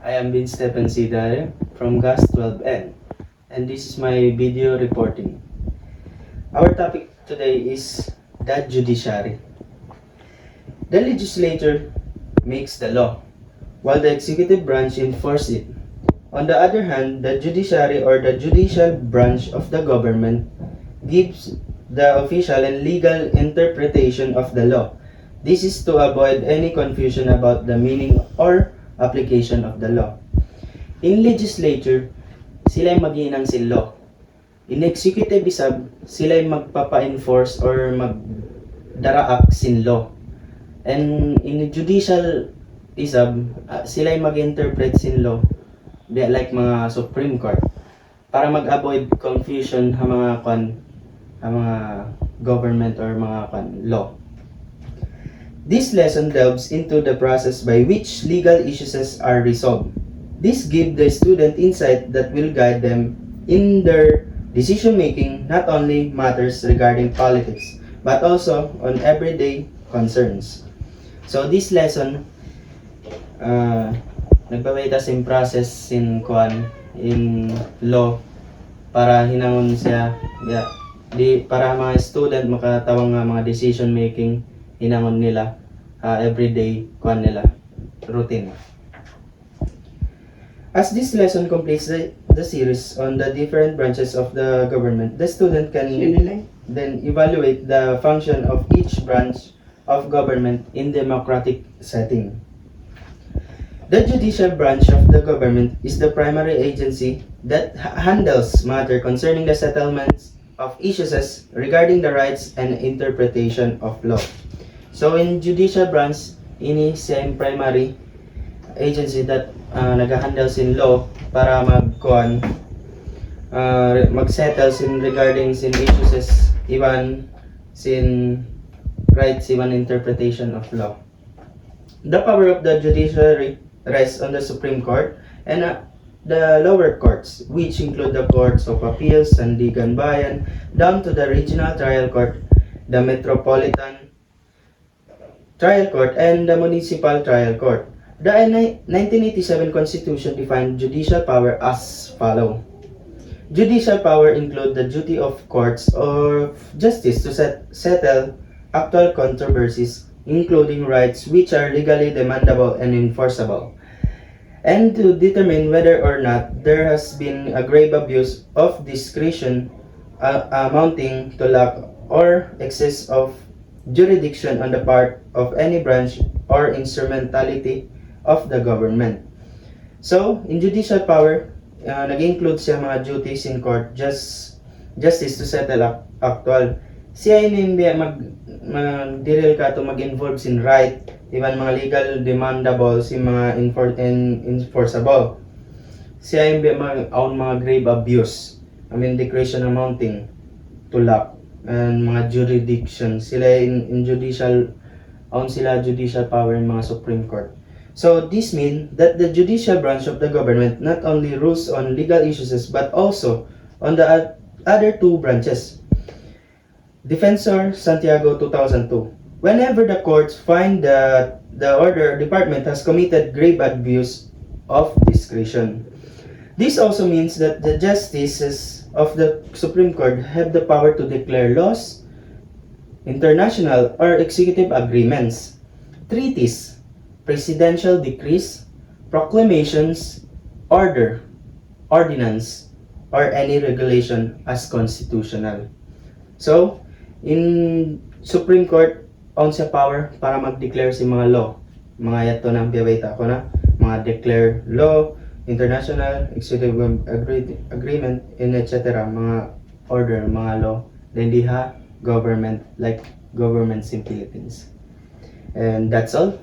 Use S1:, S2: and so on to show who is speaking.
S1: I am Vince Stephen Sidare from GAS 12N, and this is my video reporting. Our topic today is the judiciary. The legislature makes the law, while the executive branch enforces it. On the other hand, the judiciary or the judicial branch of the government gives the official and legal interpretation of the law. This is to avoid any confusion about the meaning or application of the law. In legislature, sila ay mag-i-enact law. In executive isab, sila ay magpapa-enforce or magdaraak sin law. And in judicial isab, sila ay mag-interpret sin law, like mga Supreme Court, para mag-avoid confusion ha mga government or mga law. This lesson delves into the process by which legal issues are resolved. This gives the student insight that will guide them in their decision making, not only matters regarding politics, but also on everyday concerns. So this lesson, nagpapakita sin process in law para hinangon siya, para mga student makatawang mga decision making hinangon nila everyday nila routine. As this lesson completes the series on the different branches of the government, the student can then evaluate the function of each branch of government in democratic setting. The judicial branch of the government is the primary agency that handles matters concerning the settlements of issues regarding the rights and interpretation of law. So in judicial branch, ini same primary agency that nag-handle sin law para mag-settle sin regarding sin issues even sin rights even interpretation of law. The power of the judiciary rests on the Supreme Court and the lower courts, which include the courts of appeals, Sandigan Bayan, down to the regional trial court, the metropolitan trial court, and the municipal trial court. The 1987 Constitution defined judicial power as follows. Judicial power include the duty of courts of justice to settle actual controversies, including rights which are legally demandable and enforceable, and to determine whether or not there has been a grave abuse of discretion amounting to lack or excess of jurisdiction on the part of any branch or instrumentality of the government. So, in judicial power, nag-include siya mga duties in court, justice to settle actual. Siya hindi mag-diril ka to mag-involve in right, even mga legal demandable, si mga enforceable. Siya hindi mag-own mga grave abuse, discretion amounting to lack, and mga jurisdiction. Sila in judicial, own sila judicial power in mga Supreme Court. So this means that the judicial branch of the government not only rules on legal issues but also on the other two branches. Defensor Santiago 2002. Whenever the courts find that the order department has committed grave abuse of discretion. This also means that the justices of the Supreme Court have the power to declare laws, international or executive agreements, treaties, presidential decrees, proclamations, ordinance, or any regulation as constitutional. So, in Supreme Court, own siya power para mag-declare si mga law. Mga yato ng piyawita ko na, mga declare law, international, executive agreement, and etc. Mga order, mga law. Then diha, government, like governments in Philippines. And that's all.